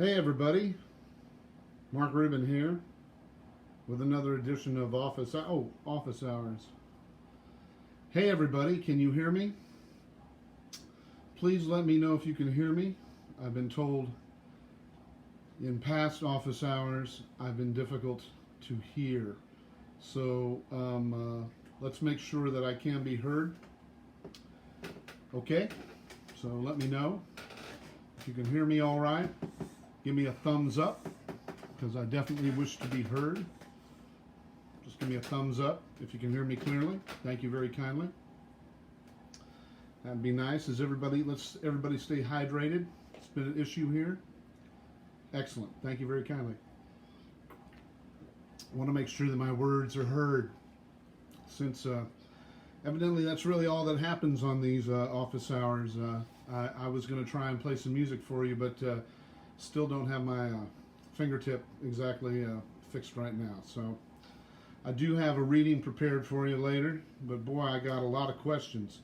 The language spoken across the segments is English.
Hey everybody, Mark Rubin here with another edition of Office Hours. Hey everybody, can you hear me? Please let me know if you can hear me. I've been told in past office hours I've been difficult to hear. So let's make sure that I can be heard. Okay, so let me know if you can hear me all right. Give me a thumbs up, because I definitely wish to be heard. Just give me a thumbs up if you can hear me clearly. Thank you very kindly. That'd be nice. Let's everybody stay hydrated. It's been an issue here. Excellent. Thank you very kindly. I want to make sure that my words are heard, since evidently that's really all that happens on these office hours. I was going to try and play some music for you, but still don't have my fingertip exactly fixed right now. So I do have a reading prepared for you later, but boy, I got a lot of questions.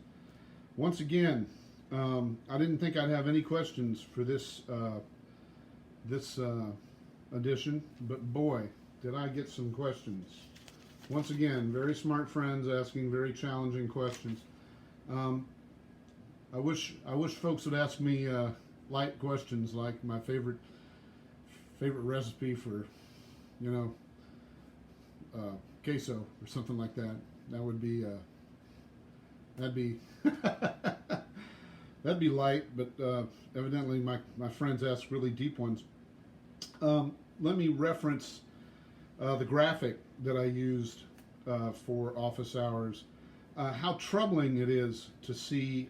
Once again, I didn't think I'd have any questions for this edition, but boy, did I get some questions. Once again, very smart friends asking very challenging questions. I wish folks would ask me light questions like my favorite recipe for, queso or something like that. That would be that'd be that'd be light, but evidently my friends ask really deep ones. Let me reference the graphic that I used for office hours. How troubling it is to see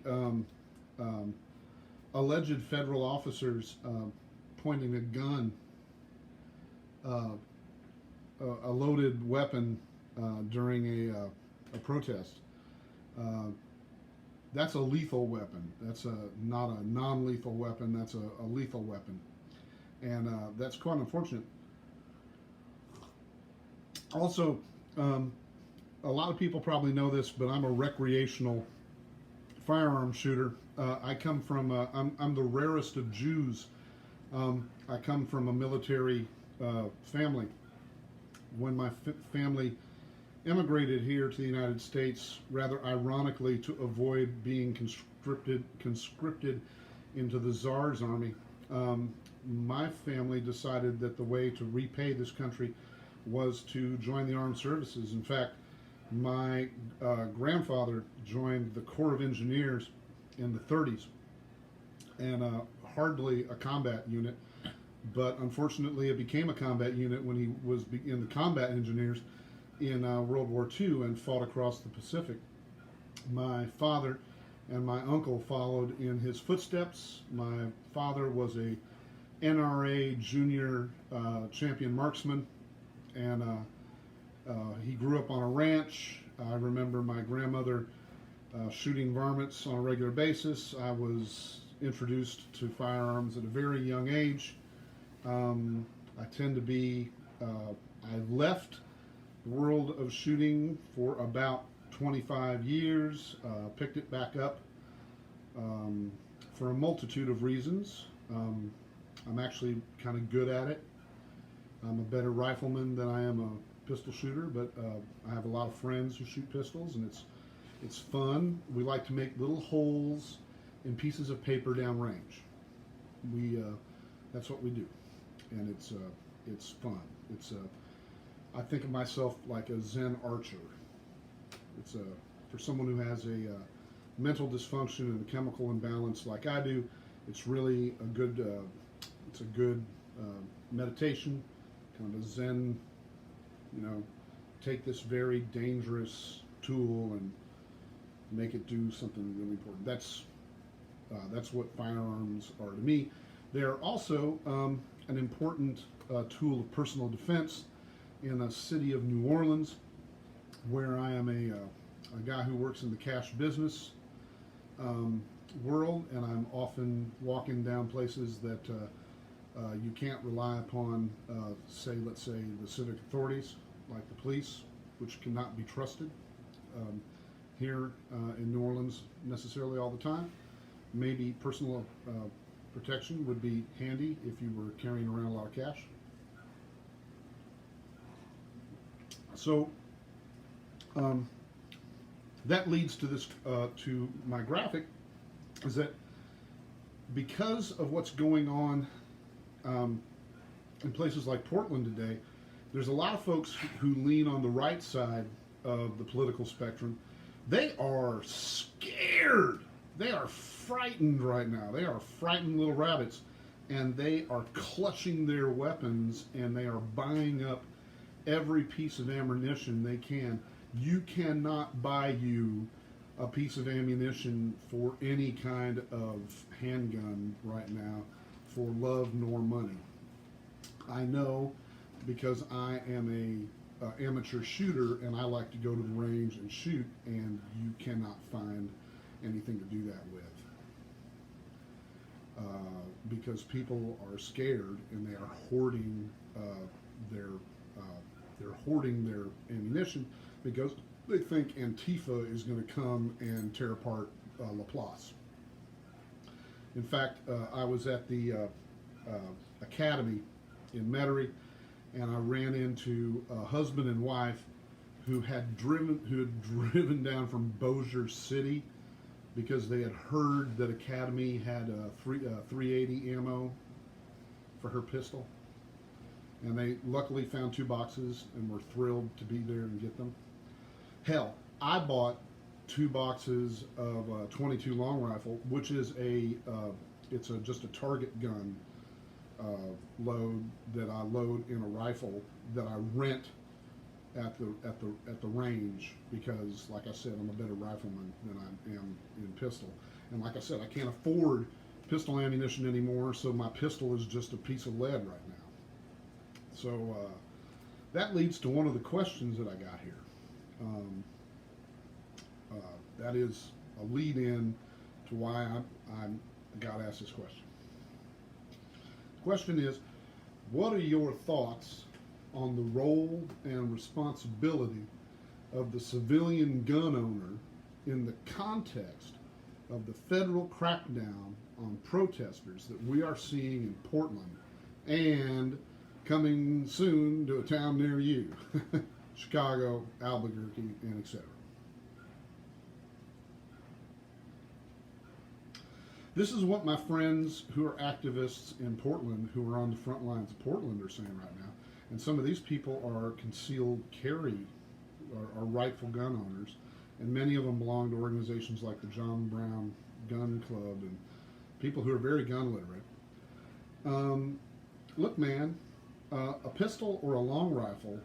alleged federal officers pointing a gun, a loaded weapon during a protest. That's a lethal weapon. That's not a non-lethal weapon. That's a lethal weapon, and that's quite unfortunate. Also, a lot of people probably know this, but I'm a recreational firearm shooter. I come from I'm the rarest of Jews. I come from a military family. When my family immigrated here to the United States, rather ironically to avoid being conscripted into the Tsar's army, my family decided that the way to repay this country was to join the armed services. In fact, my grandfather joined the Corps of Engineers in the 30s, and hardly a combat unit, but unfortunately it became a combat unit when he was in the combat engineers in World War II and fought across the Pacific. My father and my uncle followed in his footsteps. My father was a NRA junior champion marksman, and he grew up on a ranch. I remember my grandmother shooting varmints on a regular basis. I was introduced to firearms at a very young age. I tend to be, I left the world of shooting for about 25 years, picked it back up for a multitude of reasons. I'm actually kind of good at it. I'm a better rifleman than I am a pistol shooter, but I have a lot of friends who shoot pistols, and it's fun. We like to make little holes in pieces of paper downrange. That's what we do, and it's fun. I think of myself like a Zen archer. For someone who has a mental dysfunction and a chemical imbalance like I do, it's really a good meditation, kind of a Zen. Take this very dangerous tool and make it do something really important. That's what firearms are to me. They're also an important tool of personal defense in the city of New Orleans, where I am a guy who works in the cash business world, and I'm often walking down places that you can't rely upon, let's say the civic authorities, like the police, which cannot be trusted here in New Orleans necessarily all the time. Maybe protection would be handy if you were carrying around a lot of cash. So that leads to this, to my graphic, is that because of what's going on in places like Portland today, there's a lot of folks who lean on the right side of the political spectrum. They are scared. They are frightened right now. They are frightened little rabbits, and they are clutching their weapons, and they are buying up every piece of ammunition they can. You cannot buy you a piece of ammunition for any kind of handgun right now for love nor money. I know, because I am a amateur shooter and I like to go to the range and shoot, and you cannot find anything to do that with, because people are scared and they are hoarding they're hoarding their ammunition because they think Antifa is going to come and tear apart Laplace. In fact, I was at the academy in Metairie, and I ran into a husband and wife who had driven down from Bossier City because they had heard that Academy had a 380 ammo for her pistol, and they luckily found 2 boxes and were thrilled to be there and get them. Hell, I bought 2 boxes of 22 long rifle, which is just a target gun load that I load in a rifle that I rent at the range, because, like I said, I'm a better rifleman than I am in pistol. And like I said, I can't afford pistol ammunition anymore, so my pistol is just a piece of lead right now. So that leads to one of the questions that I got here. That is a lead-in to why I got asked this question. The question is, what are your thoughts on the role and responsibility of the civilian gun owner in the context of the federal crackdown on protesters that we are seeing in Portland and coming soon to a town near you, Chicago, Albuquerque, and etc.? This is what my friends who are activists in Portland, who are on the front lines of Portland, are saying right now. And some of these people are concealed carry, are rightful gun owners, and many of them belong to organizations like the John Brown Gun Club and people who are very gun literate. Look, man, a pistol or a long rifle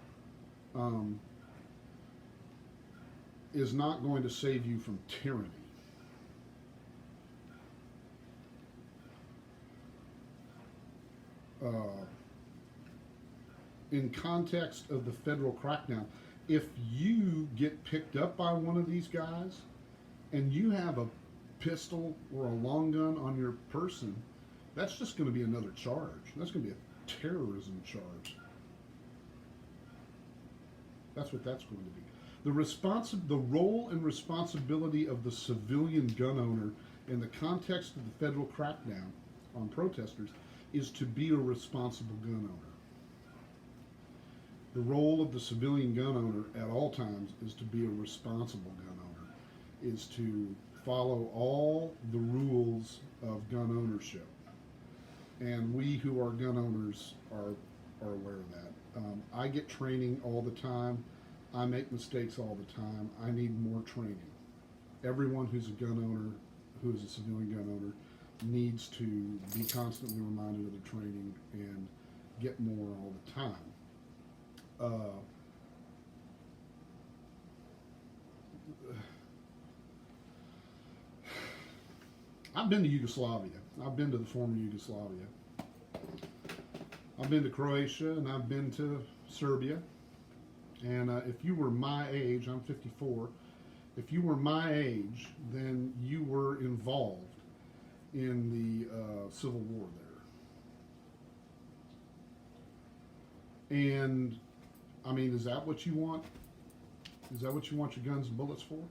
is not going to save you from tyranny. In context of the federal crackdown, if you get picked up by one of these guys and you have a pistol or a long gun on your person, that's just going to be another charge. That's going to be a terrorism charge. That's what that's going to be. The role and responsibility of the civilian gun owner in the context of the federal crackdown on protesters is to be a responsible gun owner. The role of the civilian gun owner at all times is to be a responsible gun owner, is to follow all the rules of gun ownership. And we who are gun owners are aware of that. I get training all the time. I make mistakes all the time. I need more training. Everyone who's a gun owner, who is a civilian gun owner, needs to be constantly reminded of the training and get more all the time. I've been to Yugoslavia. I've been to the former Yugoslavia. I've been to Croatia, and I've been to Serbia. And if you were my age, I'm 54, if you were my age, then you were involved in the Civil War there. And, I mean, is that what you want? Is that what you want your guns and bullets for?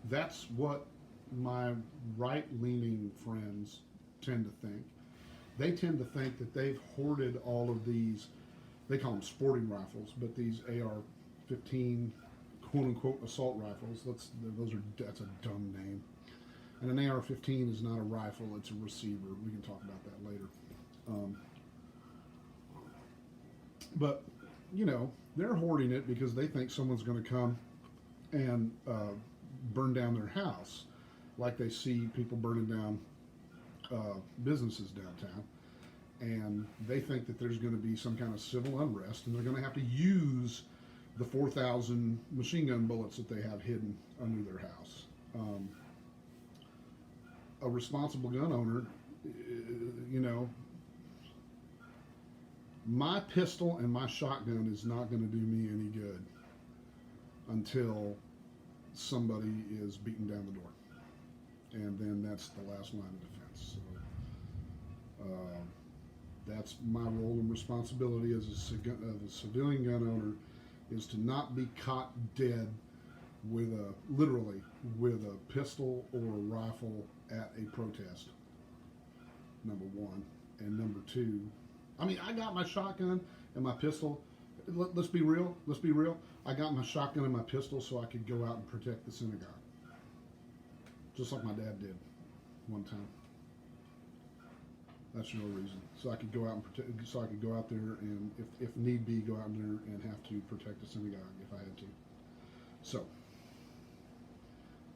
That's what my right-leaning friends tend to think. They tend to think that they've hoarded all of these, they call them sporting rifles, but these AR-15 quote-unquote assault rifles, that's a dumb name. And an AR-15 is not a rifle, it's a receiver. We can talk about that later. But, you know, they're hoarding it because they think someone's going to come and burn down their house, like they see people burning down businesses downtown. And they think that there's going to be some kind of civil unrest, and they're going to have to use the 4,000 machine gun bullets that they have hidden under their house. A responsible gun owner, you know, my pistol and my shotgun is not going to do me any good until somebody is beaten down the door. And then that's the last line of defense. So that's my role and responsibility as a civilian gun owner, is to not be caught dead with literally with a pistol or a rifle at a protest, number one. And number two, I mean, I got my shotgun and my pistol. Let's be real. I got my shotgun and my pistol so I could go out and protect the synagogue, just like my dad did one time. That's the real reason. So I could go out and protect. So I could go out there and, if need be, go out there and have to protect the synagogue if I had to. So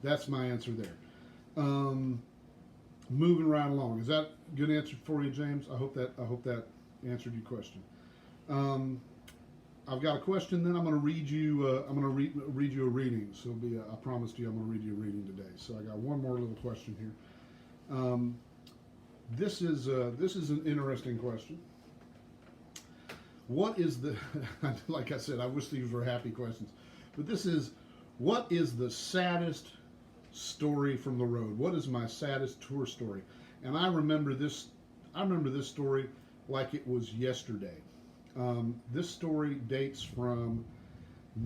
that's my answer there. Moving right along. Is that a good answer for you, James? I hope that answered your question. I've got a question. Then I'm going to read you. I'm going to read you a reading. So I promised you I'm going to read you a reading today. So I got one more little question here. This is an interesting question. What is the like I said, I wish these were happy questions, but what is the saddest story from the road? What is my saddest tour story? And I remember this story like it was yesterday. This story dates from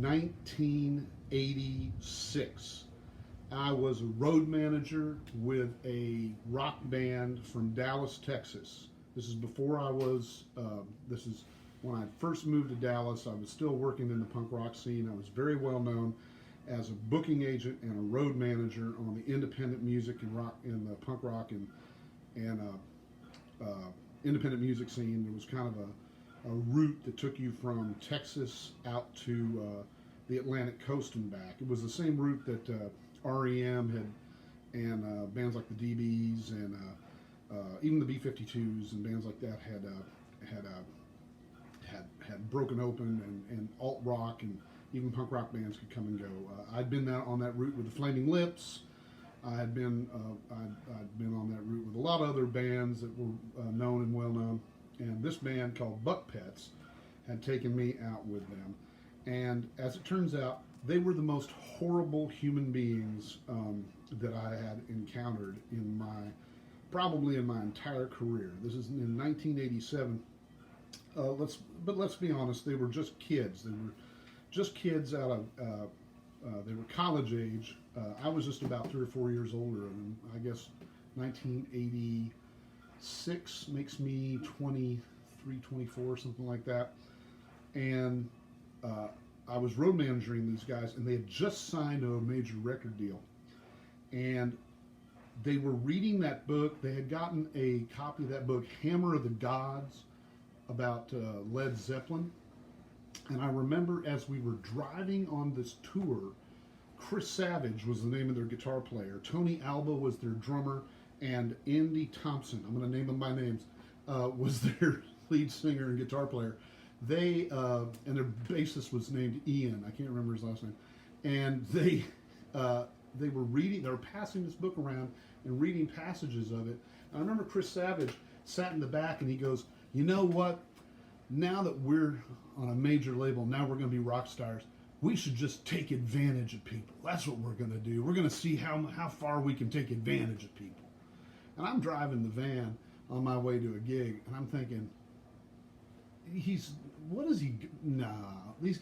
1986. I was a road manager with a rock band from Dallas, Texas. This is before I was, this is when I first moved to Dallas. I was still working in the punk rock scene. I was very well known as a booking agent and a road manager on the independent music and rock, in the punk rock and independent music scene. There was kind of a route that took you from Texas out to the Atlantic coast and back. It was the same route that REM had, and bands like the DBs and even the B-52s and bands like that had broken open, and alt rock and even punk rock bands could come and go. I'd been on that route with the Flaming Lips. I'd been on that route with a lot of other bands that were known and well known. And this band called Buck Pets had taken me out with them. And as it turns out, they were the most horrible human beings that I had encountered probably in my entire career. This is in 1987. Let's be honest, they were just kids. They were just kids out of, they were college age. I was just about 3 or 4 years older than them. I guess 1986 makes me 23, 24, something like that. And I was road managing these guys, and they had just signed a major record deal. And they were reading that book. They had gotten a copy of that book, Hammer of the Gods, about Led Zeppelin. And I remember as we were driving on this tour, Chris Savage was the name of their guitar player. Tony Alba was their drummer, and Andy Thompson, I'm going to name them by names, was their lead singer and guitar player. They and their bassist was named Ian. I can't remember his last name. And they were passing this book around and reading passages of it. And I remember Chris Savage sat in the back and he goes, "You know what? Now that we're on a major label, now we're going to be rock stars. We should just take advantage of people. That's what we're going to do. We're going to see how far we can take advantage of people." And I'm driving the van on my way to a gig, and I'm thinking, nah, these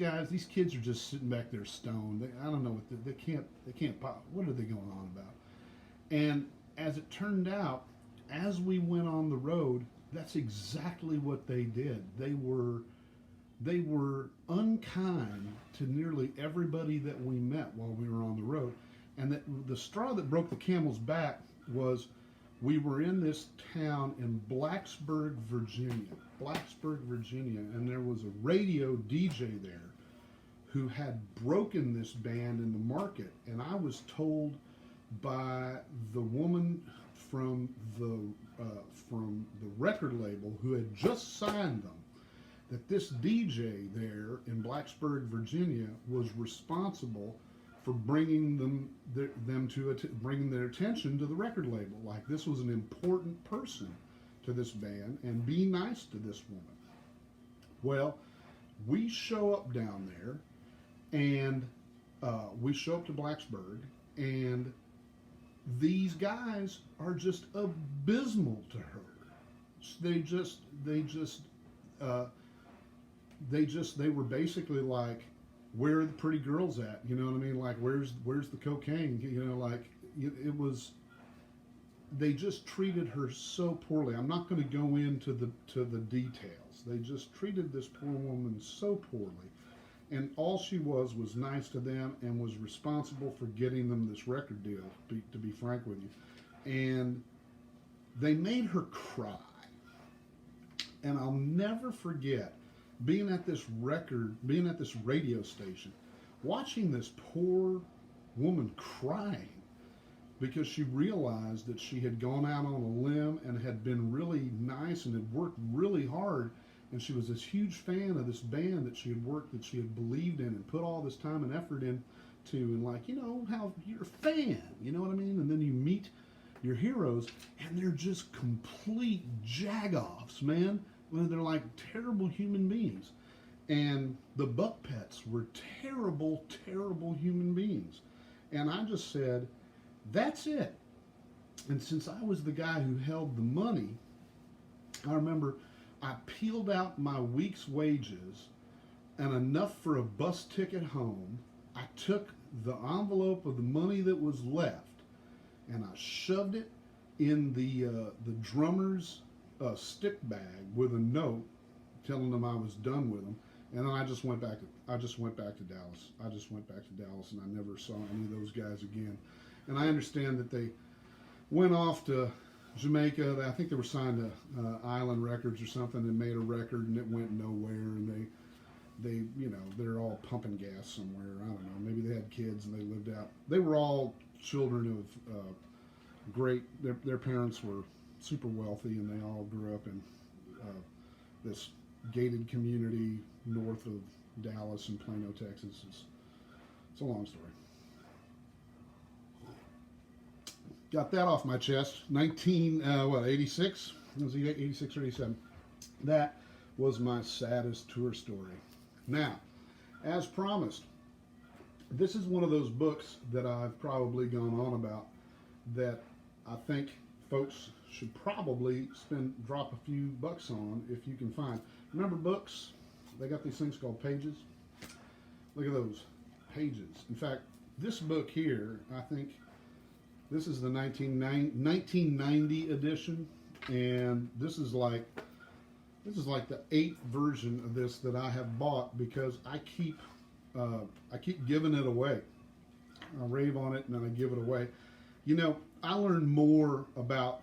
kids are just sitting back there stoned. I don't know what they can't pop. What are they going on about? And as it turned out, as we went on the road, that's exactly what they did. They were unkind to nearly everybody that we met while we were on the road. And that the straw that broke the camel's back was we were in this town in Blacksburg, Virginia, and there was a radio DJ there who had broken this band in the market. And I was told by the woman from the record label who had just signed them that this DJ there in Blacksburg, Virginia, was responsible for bringing bringing their attention to the record label. Like this was an important person to this band, and be nice to this woman. Well, we show up down there, and we show up to Blacksburg, and these guys are just abysmal to her. They were basically like, where are the pretty girls at? You know what I mean? Like, where's the cocaine? You know, like it was. They just treated her so poorly. I'm not going to go into the details. They just treated this poor woman so poorly, and all she was nice to them and was responsible for getting them this record deal. To be frank with you, and they made her cry. And I'll never forget being at this radio station, watching this poor woman crying because she realized that she had gone out on a limb and had been really nice and had worked really hard, and she was this huge fan of this band that she had believed in and put all this time and effort into, and like, you know, how you're a fan, you know what I mean? And then you meet your heroes and they're just complete jagoffs, man. When they're like terrible human beings. And the Buck Pets were terrible, terrible human beings. And I just said, that's it. And since I was the guy who held the money, I remember I peeled out my week's wages and enough for a bus ticket home. I took the envelope of the money that was left and I shoved it in the drummer's stick bag with a note telling them I was done with them, and then I just went back to Dallas. And I never saw any of those guys again. And I understand that they went off to Jamaica. I think they were signed to Island Records or something and made a record, and it went nowhere. And they they're all pumping gas somewhere. I don't know. Maybe they had kids and they lived out. They were all children of great. Their parents were super wealthy, and they all grew up in this gated community north of Dallas in Plano, Texas. It's a long story. Got that off my chest. 86? Was it 86 or 87? That was my saddest tour story. Now, as promised, this is one of those books that I've probably gone on about that I think folks should probably drop a few bucks on if you can find. Remember books? They got these things called pages. Look at those pages. In fact, this book here, I think this is the 1990 edition, and this is like the 8th version of this that I have bought because I keep giving it away. I rave on it and then I give it away. You know, I learned more about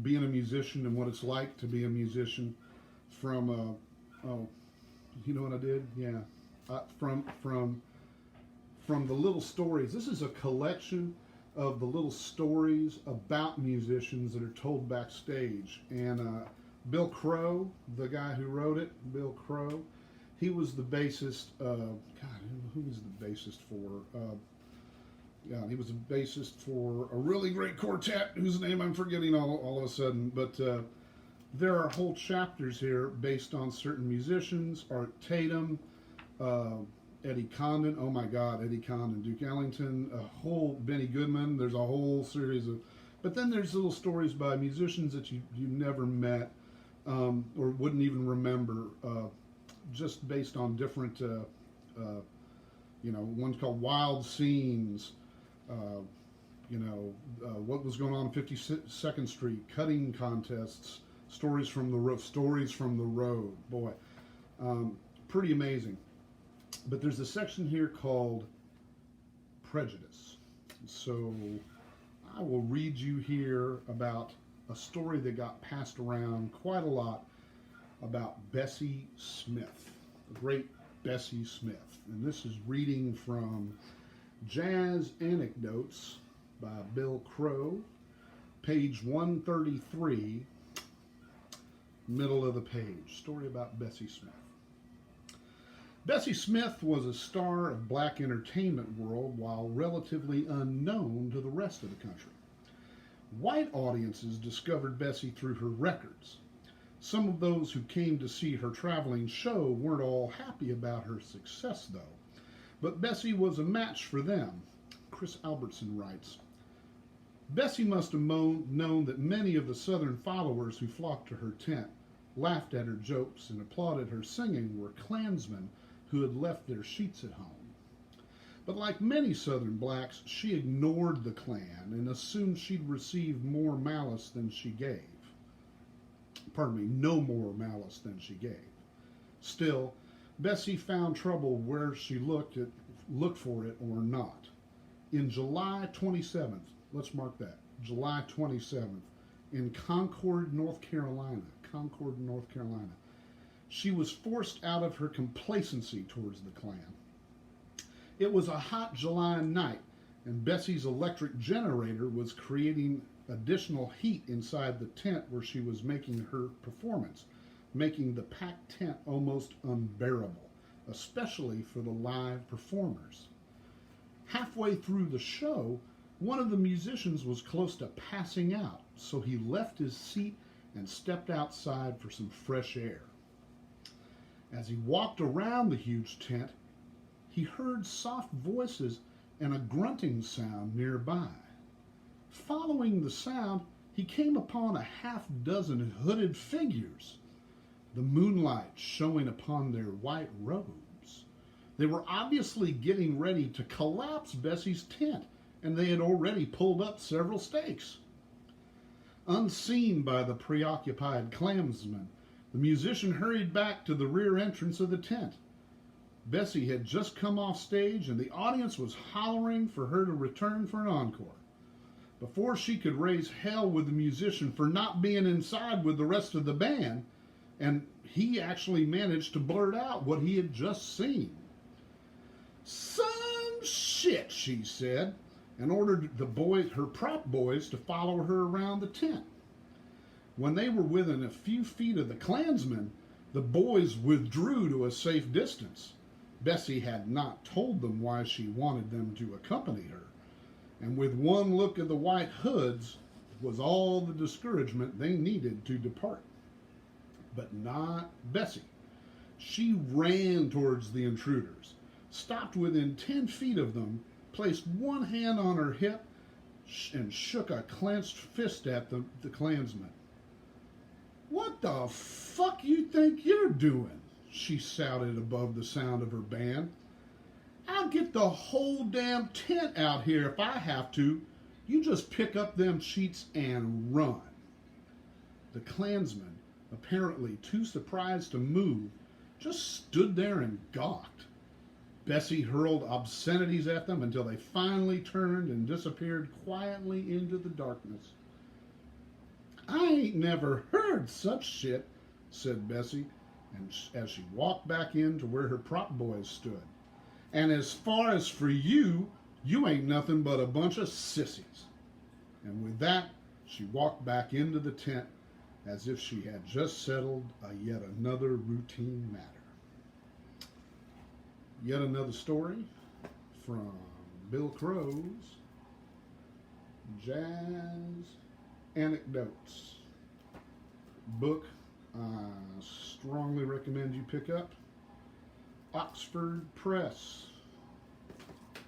being a musician and what it's like to be a musician from you know what I did? Yeah, from the little stories. This is a collection of the little stories about musicians that are told backstage. And Bill Crow, the guy who wrote it, Bill Crow, he was the bassist. Who was the bassist for? He was a bassist for a really great quartet whose name I'm forgetting all of a sudden. But there are whole chapters here based on certain musicians. Art Tatum, Eddie Condon, oh my God, Eddie Condon, Duke Ellington, Benny Goodman. There's a whole series of, but then there's little stories by musicians that you never met or wouldn't even remember, just based on different, one's called Wild Scenes. what was going on 52nd Street, cutting contests, stories from the road. Boy, pretty amazing. But there's a section here called Prejudice. So I will read you here about a story that got passed around quite a lot about Bessie Smith, the great Bessie Smith. And this is reading from Jazz Anecdotes by Bill Crow, page 133, middle of the page. Story about Bessie Smith. Bessie Smith was a star of black entertainment world while relatively unknown to the rest of the country. White audiences discovered Bessie through her records. Some of those who came to see her traveling show weren't all happy about her success, though. But Bessie was a match for them, Chris Albertson writes. Bessie must have known that many of the Southern followers who flocked to her tent, laughed at her jokes, and applauded her singing were Klansmen who had left their sheets at home. But like many Southern blacks, she ignored the Klan and assumed she'd receive more malice than she gave. No more malice than she gave. Still, Bessie found trouble where she looked for it or not. In July 27th, let's mark that, July 27th, in Concord, North Carolina, she was forced out of her complacency towards the Klan. It was a hot July night, and Bessie's electric generator was creating additional heat inside the tent where she was making her performance, making the packed tent almost unbearable, especially for the live performers. Halfway through the show, one of the musicians was close to passing out, so he left his seat and stepped outside for some fresh air. As he walked around the huge tent, he heard soft voices and a grunting sound nearby. Following the sound, he came upon a half-dozen hooded figures, the moonlight showing upon their white robes. They were obviously getting ready to collapse Bessie's tent, and they had already pulled up several stakes. Unseen by the preoccupied Klansmen, the musician hurried back to the rear entrance of the tent. Bessie had just come off stage, and the audience was hollering for her to return for an encore. Before she could raise hell with the musician for not being inside with the rest of the band, and he actually managed to blurt out what he had just seen. "Some shit," she said, and ordered her prop boys to follow her around the tent. When they were within a few feet of the Klansmen, the boys withdrew to a safe distance. Bessie had not told them why she wanted them to accompany her, and with one look at the white hoods was all the discouragement they needed to depart. But not Bessie. She ran towards the intruders, stopped within 10 feet of them, placed one hand on her hip, and shook a clenched fist at the Klansman. "What the fuck you think you're doing?" she shouted above the sound of her band. "I'll get the whole damn tent out here if I have to. You just pick up them sheets and run." The Klansmen, apparently too surprised to move, just stood there and gawked. Bessie hurled obscenities at them until they finally turned and disappeared quietly into the darkness. "I ain't never heard such shit," said Bessie, and as she walked back into where her prop boys stood. "And as far as for you, you ain't nothing but a bunch of sissies." And with that, she walked back into the tent as if she had just settled yet another routine matter. Yet another story from Bill Crow's Jazz Anecdotes. Book I strongly recommend you pick up. Oxford Press.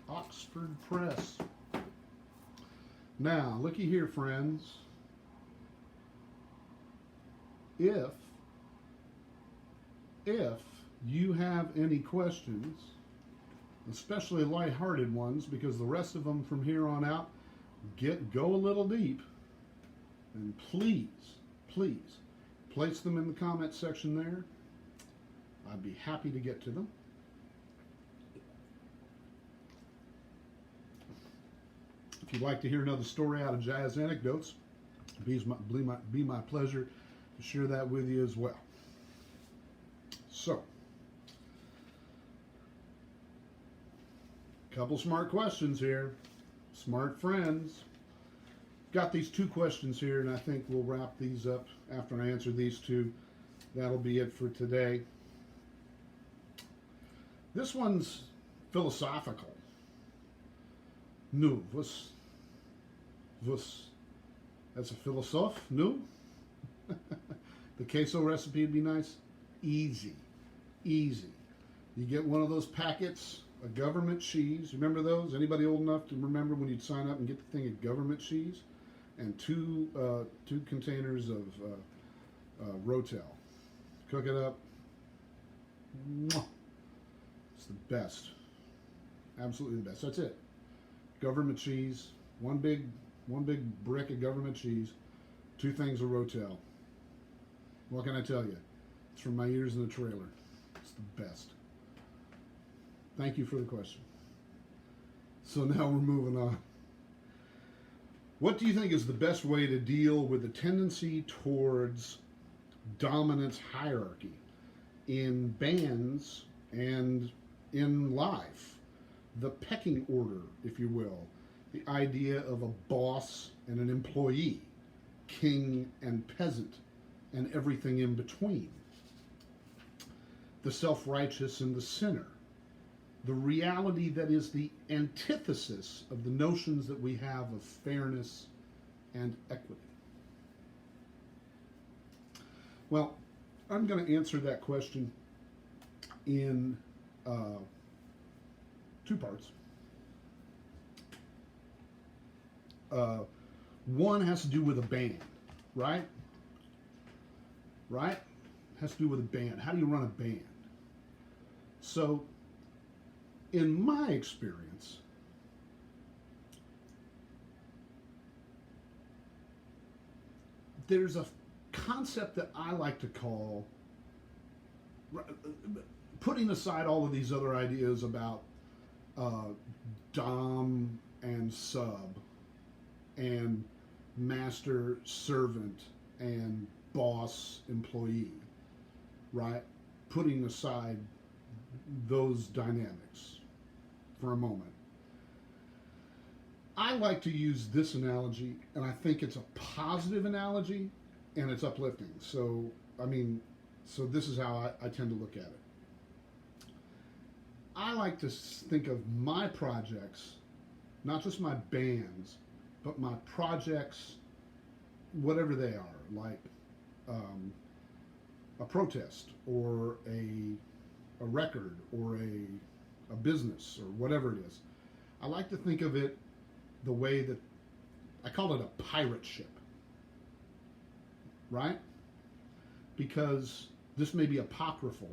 Oxford Press. Now, looky here, friends. If you have any questions, especially lighthearted ones, because the rest of them from here on out go a little deep, and please, please, place them in the comment section there. I'd be happy to get to them. If you'd like to hear another story out of Jazz Anecdotes, be my pleasure to share that with you as well. So, couple smart questions here. Smart friends. Got these two questions here, and I think we'll wrap these up after I answer these two. That'll be it for today. This one's philosophical. Nu, was, that's a philosoph, nu? The queso recipe would be nice. Easy, easy. You get one of those packets of government cheese. Remember those? Anybody old enough to remember when you'd sign up and get the thing of government cheese? And two containers of Rotel. Cook it up. Mwah. It's the best. Absolutely the best. That's it. Government cheese. One big brick of government cheese. 2 things of Rotel. What can I tell you? It's from my years in the trailer. It's the best. Thank you for the question. So now we're moving on. What do you think is the best way to deal with the tendency towards dominance hierarchy in bands and in life? The pecking order, if you will. The idea of a boss and an employee, king and peasant, and everything in between. The self-righteous and the sinner. The reality that is the antithesis of the notions that we have of fairness and equity. Well, I'm going to answer that question in 2 parts. One has to do with a band, right? Right? Has to do with a band. How do you run a band? So, in my experience, there's a concept that I like to call, putting aside all of these other ideas about dom and sub and master servant and boss employee, right? Putting aside those dynamics for a moment. I like to use this analogy, and I think it's a positive analogy, and it's uplifting. So, this is how I tend to look at it. I like to think of my projects, not just my bands, but my projects, whatever they are, like a protest or a record or a business or whatever it is. I like to think of it the way that I call it a pirate ship, right? Because this may be apocryphal,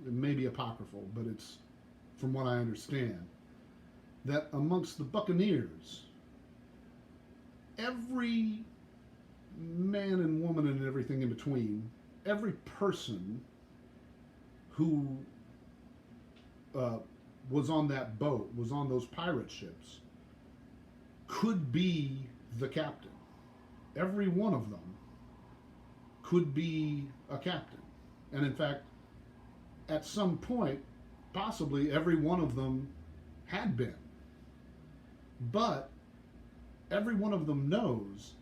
but it's, from what I understand, that amongst the buccaneers, every man and woman and everything in between, every person who was on that boat, was on those pirate ships, could be the captain. Every one of them could be a captain. And in fact, at some point, possibly every one of them had been. But every one of them knows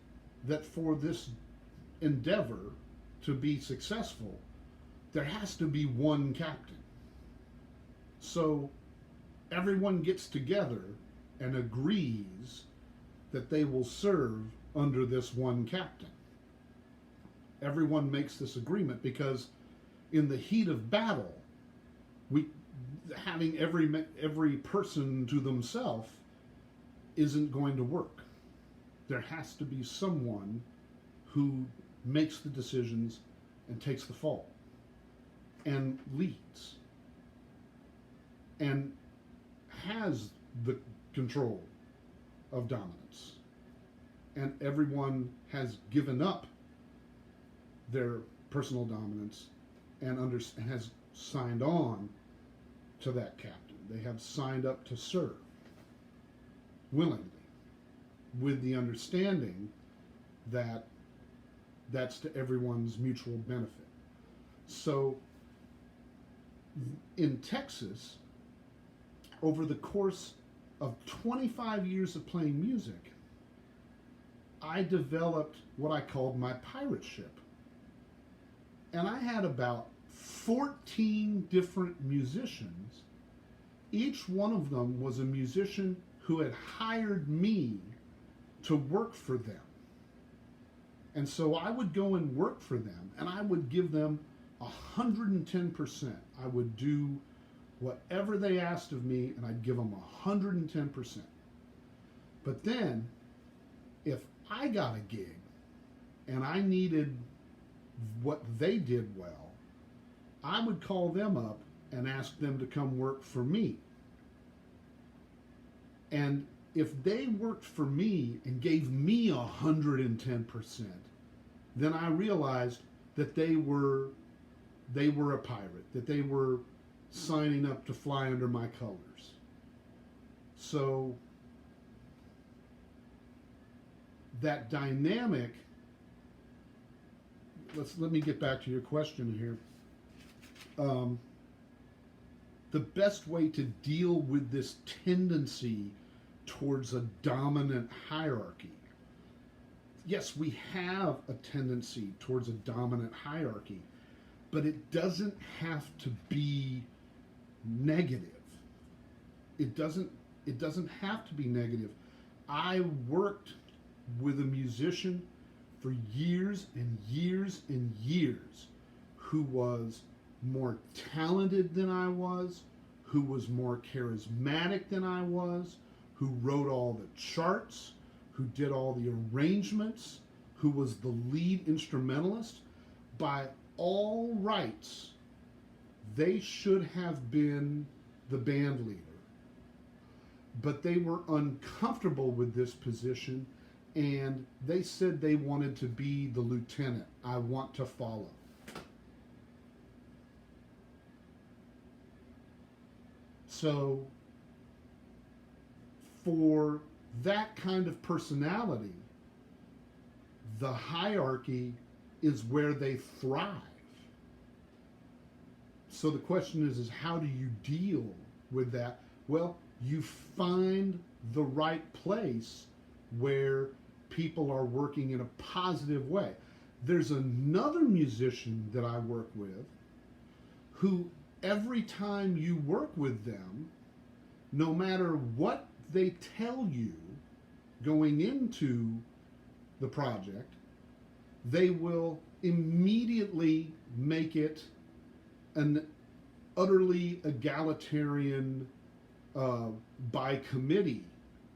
that for this endeavor to be successful, there has to be one captain. So everyone gets together and agrees that they will serve under this one captain. Everyone makes this agreement because in the heat of battle, having every person to themselves isn't going to work. There has to be someone who makes the decisions and takes the fall and leads and has the control of dominance and everyone has given up their personal dominance and has signed on to that captain. They have signed up to serve willingly, with the understanding that that's to everyone's mutual benefit. So in Texas, over the course of 25 years of playing music, I developed what I called my pirate ship. And I had about 14 different musicians. Each one of them was a musician who had hired me to work for them. And so I would go and work for them, and I would give them 110%. I would do whatever they asked of me, and I'd give them 110%. But then, if I got a gig and I needed what they did well, I would call them up and ask them to come work for me. And if they worked for me and gave me 110%, then I realized that they were a pirate, that they were signing up to fly under my colors. So that dynamic, let me get back to your question here. The best way to deal with this tendency towards a dominant hierarchy. Yes, we have a tendency towards a dominant hierarchy, but it doesn't have to be negative. It doesn't have to be negative. I worked with a musician for years and years and years who was more talented than I was, who was more charismatic than I was, who wrote all the charts, who did all the arrangements, who was the lead instrumentalist. By all rights, they should have been the band leader. But they were uncomfortable with this position, and they said they wanted to be the lieutenant. I want to follow. So for that kind of personality, the hierarchy is where they thrive. So the question is how do you deal with that? Well, you find the right place where people are working in a positive way. There's another musician that I work with who every time you work with them, no matter what they tell you going into the project, they will immediately make it an utterly egalitarian by committee.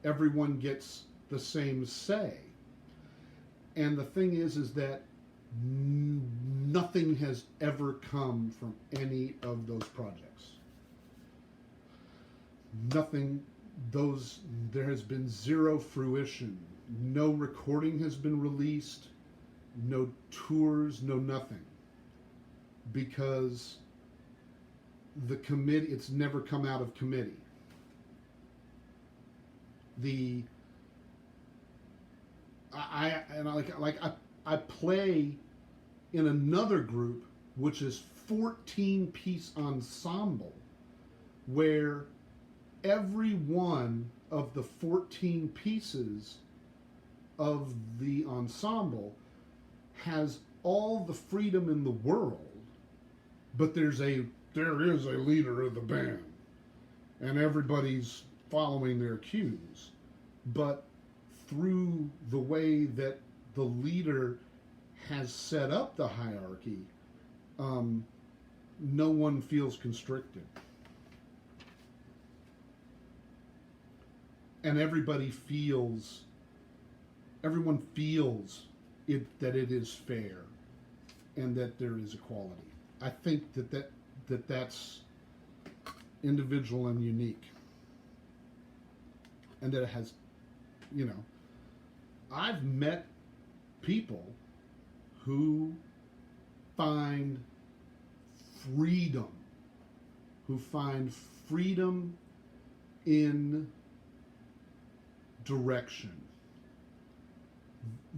Everyone gets the same say. And the thing is that nothing has ever come from any of those projects. Nothing, there has been zero fruition. No recording has been released, no tours, no nothing. Because the committee, it's never come out of committee. I play in another group which is 14-piece ensemble, where every one of the 14 pieces of the ensemble has all the freedom in the world, but there is a leader of the band, and everybody's following their cues. But through the way that the leader has set up the hierarchy, no one feels constricted. And everyone feels that it is fair and that there is equality. I think that's individual and unique. And that it has, I've met people who find freedom, who find freedom in direction.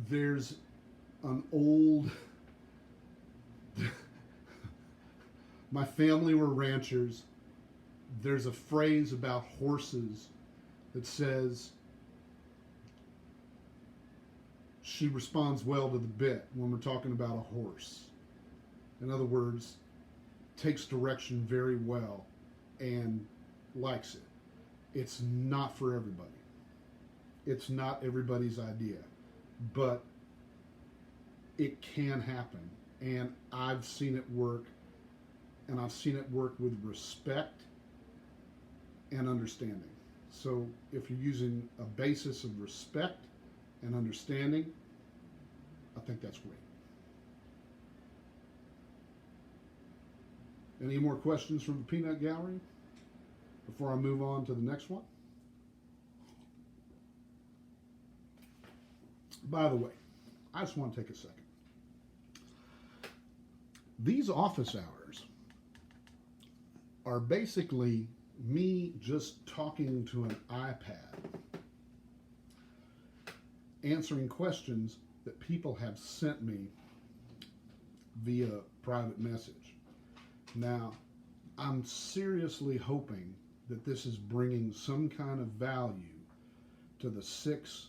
There's an old my family were ranchers. There's a phrase about horses that says she responds well to the bit when we're talking about a horse. In other words, takes direction very well and likes it. It's not for everybody. It's not everybody's idea, but it can happen. And I've seen it work, and I've seen it work with respect and understanding. So if you're using a basis of respect and understanding, I think that's great. Any more questions from the Peanut Gallery before I move on to the next one? By the way, I just want to take a second. These office hours are basically me just talking to an iPad, answering questions that people have sent me via private message. Now, I'm seriously hoping that this is bringing some kind of value to the 600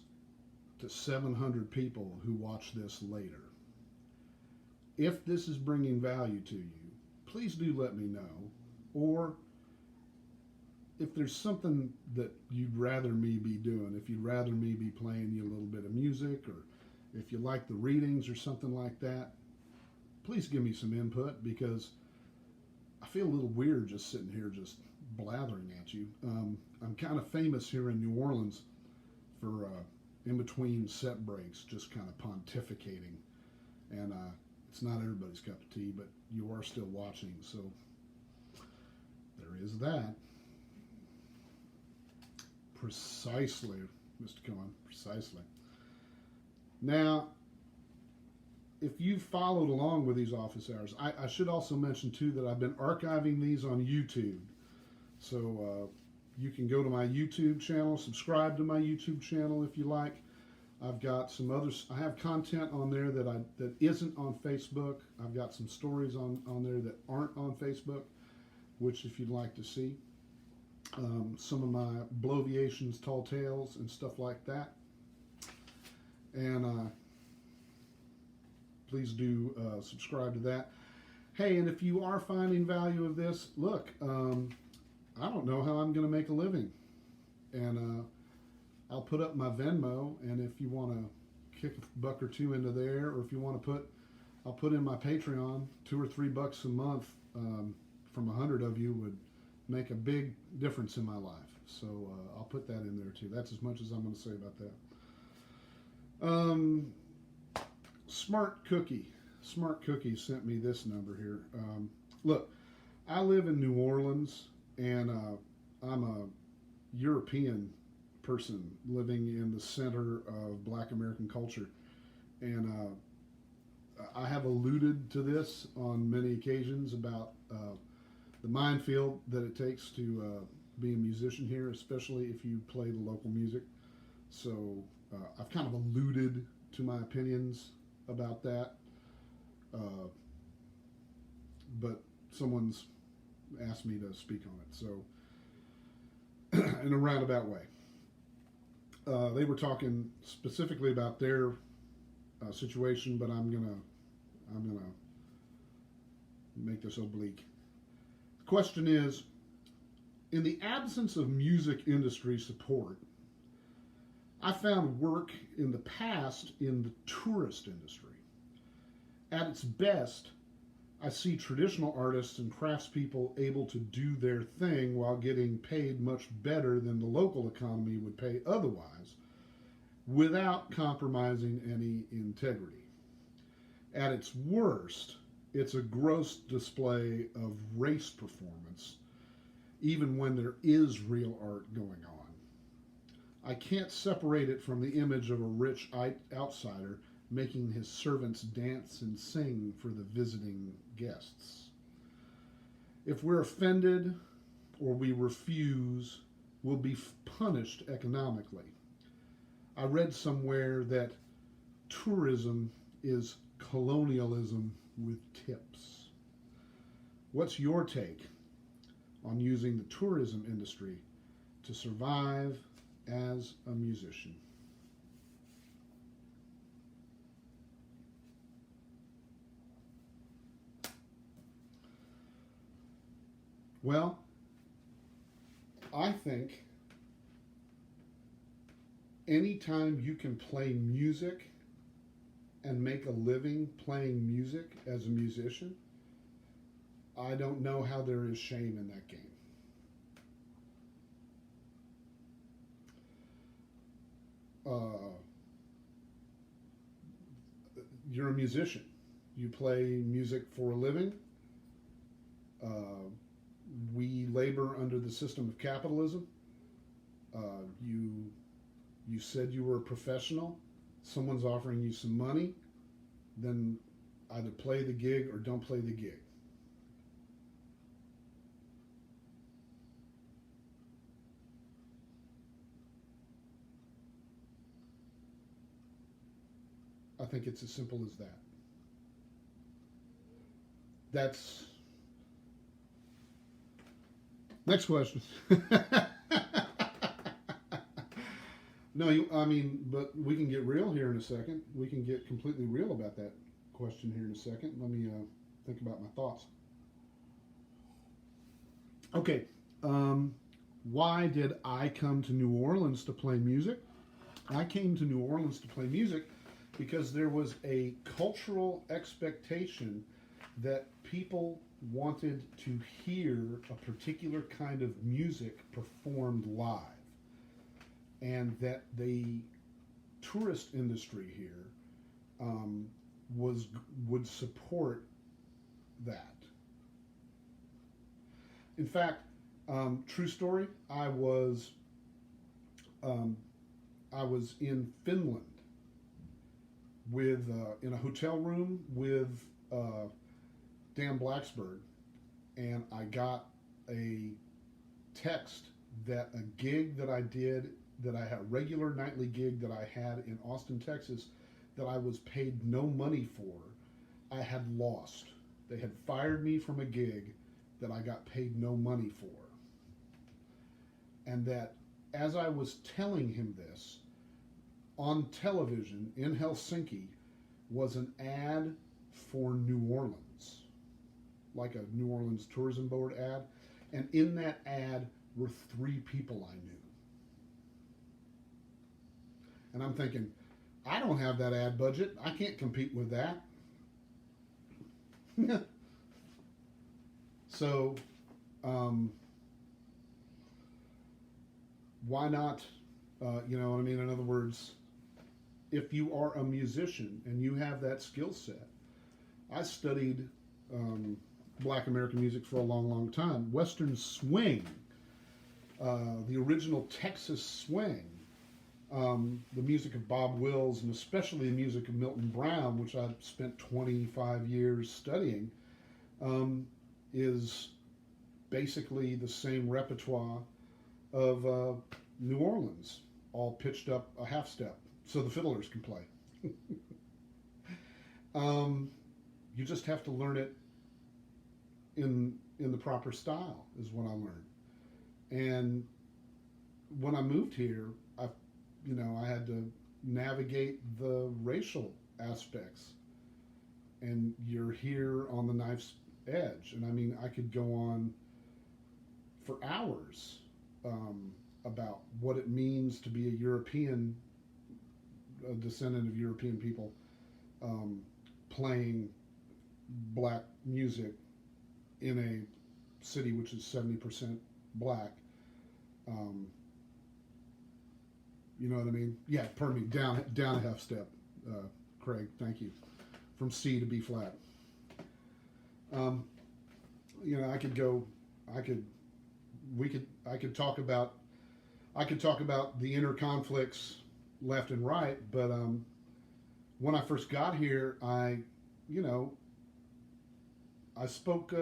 to 700 people who watch this later. If this is bringing value to you, please do let me know. Or if there's something that you'd rather me be doing, if you'd rather me be playing you a little bit of music, or if you like the readings or something like that, please give me some input, because I feel a little weird just sitting here just blathering at you. I'm kind of famous here in New Orleans for in between set breaks just kind of pontificating, and it's not everybody's cup of tea, but you are still watching, so there is that. Precisely, Mr. Cohen, precisely. Now, if you followed along with these office hours, I should also mention too that I've been archiving these on YouTube. So you can go to my YouTube channel, subscribe to my YouTube channel if you like. I've got some others. I have content on there that isn't on Facebook. I've got some stories on there that aren't on Facebook, which if you'd like to see. Some of my bloviations, tall tales, and stuff like that. And please do subscribe to that. Hey, and if you are finding value of this, look, I don't know how I'm going to make a living. And I'll put up my Venmo, and if you want to kick a buck or two into there, or if you want to I'll put in my Patreon, $2 or $3 a month from 100 of you would make a big difference in my life. So I'll put that in there too. That's as much as I'm going to say about that. Smart Cookie sent me this number here. Look, I live in New Orleans, and I'm a European person living in the center of Black American culture, and I have alluded to this on many occasions about the minefield that it takes to be a musician here, especially if you play the local music. So I've kind of alluded to my opinions about that, but someone's asked me to speak on it, so in a roundabout way. They were talking specifically about their situation, but I'm gonna make this oblique. The question is, in the absence of music industry support, I found work in the past in the tourist industry. At its best, I see traditional artists and craftspeople able to do their thing while getting paid much better than the local economy would pay otherwise, without compromising any integrity. At its worst, it's a gross display of race performance, even when there is real art going on. I can't separate it from the image of a rich outsider making his servants dance and sing for the visiting guests. If we're offended or we refuse, we'll be punished economically. I read somewhere that tourism is colonialism with tips. What's your take on using the tourism industry to survive as a musician? Well, I think anytime you can play music and make a living playing music as a musician, I don't know how there is shame in that game. You're a musician. You play music for a living. We labor under the system of capitalism. You said you were a professional. Someone's offering you some money. Then either play the gig or don't play the gig. I think it's as simple as that. That's next question. No, I mean, but we can get real here in a second. We can get completely real about that question here in a second. Let me think about my thoughts. Okay, why did I come to New Orleans to play music? I came to New Orleans to play music because there was a cultural expectation that people wanted to hear a particular kind of music performed live, and that the tourist industry here would support that. In fact, true story, I was in Finland with in a hotel room with Dan Blacksburg, and I got a text that a gig that I did, that I had a regular nightly gig that I had in Austin, Texas, that I was paid no money for, I had lost. They had fired me from a gig that I got paid no money for. And that as I was telling him this, on television in Helsinki was an ad for New Orleans, like a New Orleans tourism board ad. And in that ad were 3 people I knew. And I'm thinking, I don't have that ad budget. I can't compete with that. So, why not, you know what I mean? In other words, if you are a musician and you have that skill set, I studied Black American music for a long, long time. Western swing, the original Texas swing, the music of Bob Wills, and especially the music of Milton Brown, which I've spent 25 years studying, is basically the same repertoire of New Orleans, all pitched up a half step so the fiddlers can play. You just have to learn it in the proper style, is what I learned. And when I moved here, I had to navigate the racial aspects. And you're here on the knife's edge. And I mean, I could go on for hours about what it means to be a European, a descendant of European people, playing black music in a city which is 70% black. You know what I mean? Yeah, pardon me. Down a half step, Craig. Thank you. From C to B flat. I could talk about I could talk about the inner conflicts left and right, but when I first got here, you know, I spoke.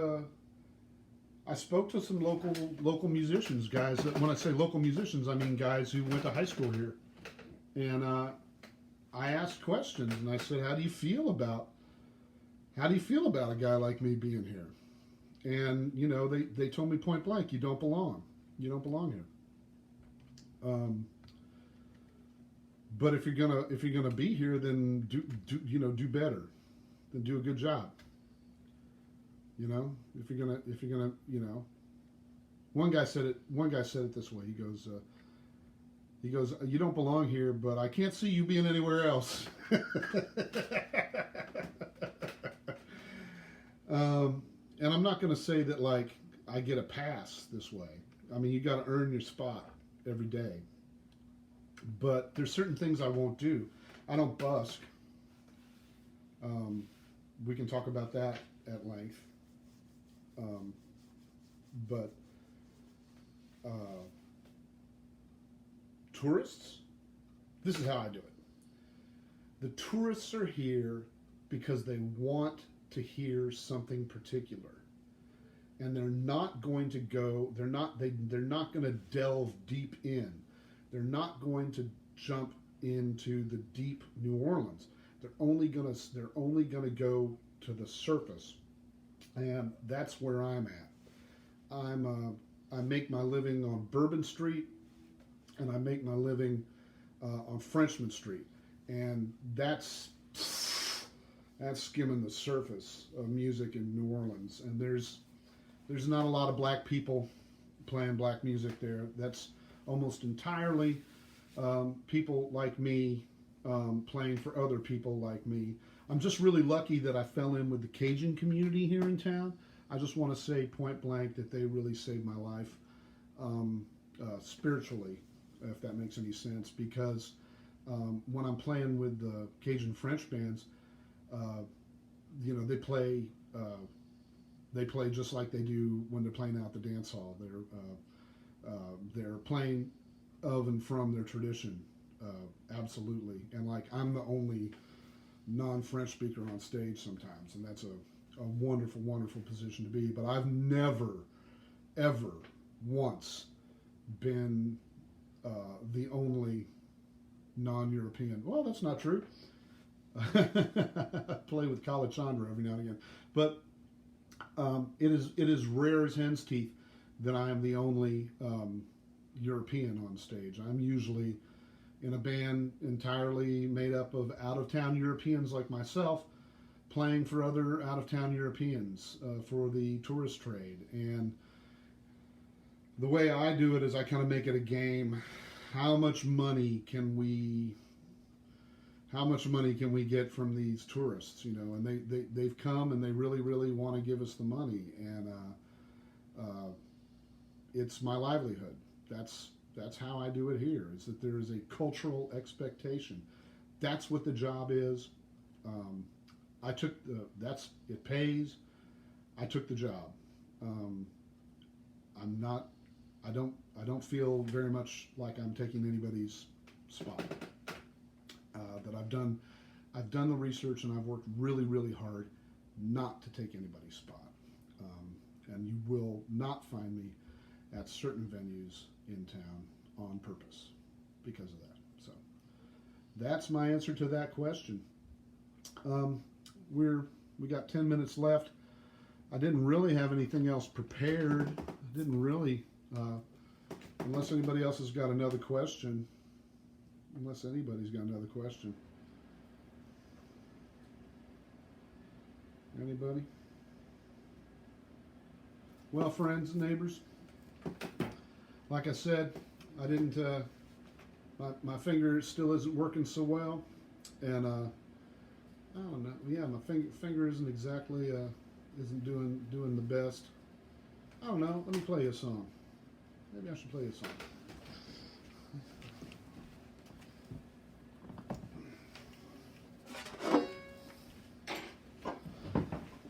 I spoke to some local musicians, guys. When I say local musicians, I mean guys who went to high school here, and I asked questions, and I said, "How do you feel about a guy like me being here?" And you know, they told me point blank, "You don't belong. You don't belong here." But if you're gonna be here, then do better, then do a good job. You know, if you're gonna, you know, one guy said it this way. He goes, "You don't belong here, but I can't see you being anywhere else." And I'm not gonna say that like I get a pass this way. I mean, you got to earn your spot every day. But there's certain things I won't do. I don't busk. We can talk about that at length. But tourists, this is how I do it. The tourists are here because they want to hear something particular. And they're not going to go, they're not going to delve deep in. They're not going to jump into the deep New Orleans. They're only going to go to the surface. And that's where I'm at. I make my living on Bourbon Street, and I make my living on Frenchman Street. And that's skimming the surface of music in New Orleans. And there's not a lot of black people playing black music there. That's almost entirely people like me playing for other people like me. I'm just really lucky that I fell in with the Cajun community here in town. I just want to say point blank that they really saved my life spiritually, if that makes any sense, because when I'm playing with the Cajun French bands, you know, they play just like they do when they're playing out the dance hall. They're playing of and from their tradition, absolutely. And like I'm the only non-French speaker on stage sometimes, and that's a wonderful, wonderful position to be. But I've never, ever once been the only non-European. Well, that's not true. I play with Calichandra every now and again, but it is rare as hen's teeth that I am the only European on stage. I'm usually in a band entirely made up of out-of-town Europeans like myself, playing for other out-of-town Europeans for the tourist trade. And the way I do it is I kind of make it a game. How much money can we get from these tourists? You know, and they've come and they really, really want to give us the money, and it's my livelihood. That's how I do it here. Is that there is a cultural expectation. That's what the job is. It pays. I took the job. I don't feel very much like I'm taking anybody's spot. That I've done the research, and I've worked really, really hard not to take anybody's spot. And you will not find me at certain venues in town on purpose because of that. So that's my answer to that question. We got 10 minutes left. I didn't really have anything else prepared. I didn't really, unless anybody else has got another question. Unless anybody's got another question. Anybody? Well, friends and neighbors, like I said, I didn't, my finger still isn't working so well, and I don't know, yeah, my finger isn't exactly, isn't doing the best. I don't know, let me play you a song. Maybe I should play you a song.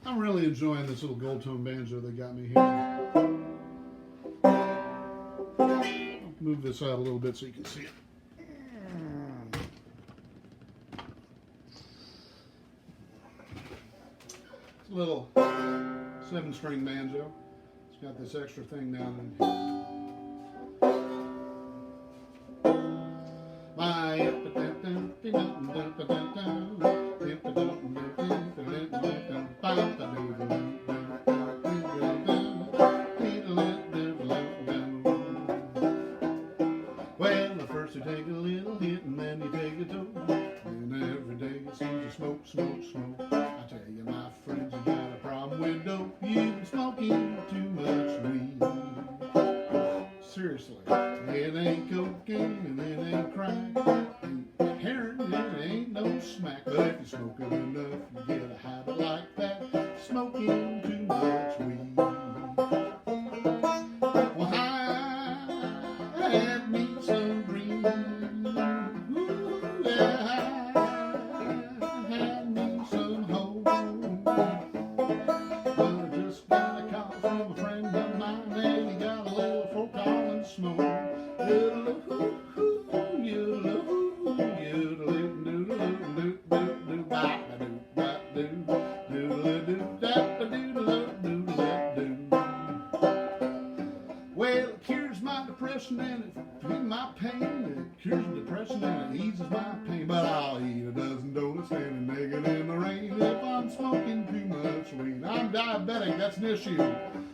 I'm really enjoying this little gold tone banjo they got me here. I'll move move this out a little bit so you can see it. It's a little 7-string banjo. It's got this extra thing down in here. Well, first you take a little hit and then you take a toke. And every day it seems to smoke, smoke, smoke. I tell you, my friends, you got a problem with dope. You've been smoking too much weed. Seriously, it ain't cocaine and it ain't crack. Ain't heroin, it ain't no smack. But if you smoke it enough, you get a habit like that. Smoking too much weed. Well, I had me some green. Ooh, yeah, I had me some hope. But I just got a call from a friend of mine, and he got a little for calling smoke. Well, it cures my depression and it cures my pain. It cures depression and it eases my pain. But I'll eat a dozen donuts standing naked in the rain if I'm smoking too much weed. I'm diabetic, that's an issue.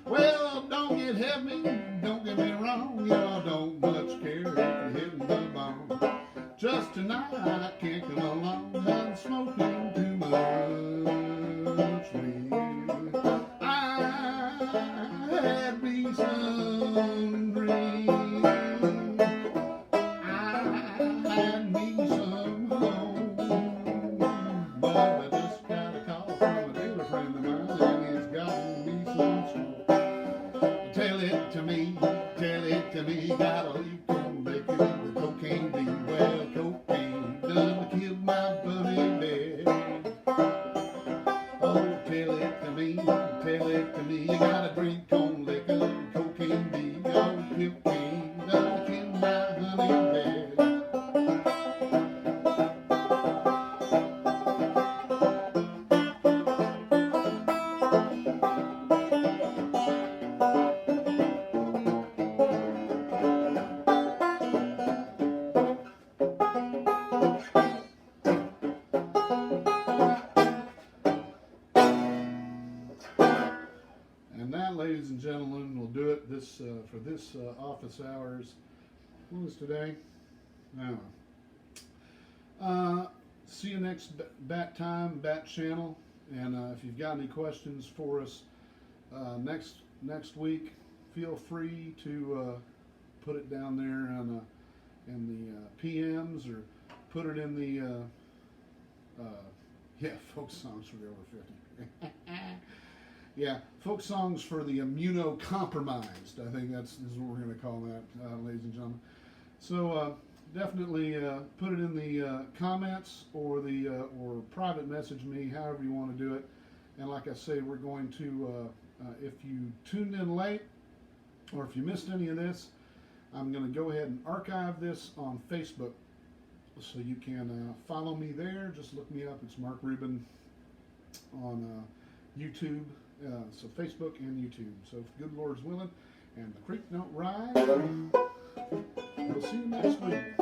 Well, don't get heavy, don't get me wrong. You know, I don't much care if you're hitting the bone. Just tonight I can't come along. I'm smoking too much weed. I had me some green. I had me some home. But I just got a call from a dealer friend of mine, and he's got me some smoke. Tell it to me, gotta leave cold liquor with cocaine D. Well, cocaine done killed my buddy Bear. Oh, tell it to me, you gotta drink cold liquor with cocaine D. Oh, cocaine done killed my honey bear. And that, ladies and gentlemen, will do it for this office hours. What was today? I don't know. See you next bat time, bat channel. And if you've got any questions for us next week, feel free to put it down there in the PMs, or put it in the folk songs for the over 50. Yeah, folk songs for the immunocompromised. I think is what we're going to call that, ladies and gentlemen. So definitely put it in the comments, or or private message me, however you want to do it. And like I say, we're going to, if you tuned in late, or if you missed any of this, I'm going to go ahead and archive this on Facebook, so you can follow me there. Just look me up. It's Mark Rubin on YouTube. So Facebook and YouTube. So if good Lord's willing and the creek don't rise, we'll see you next week.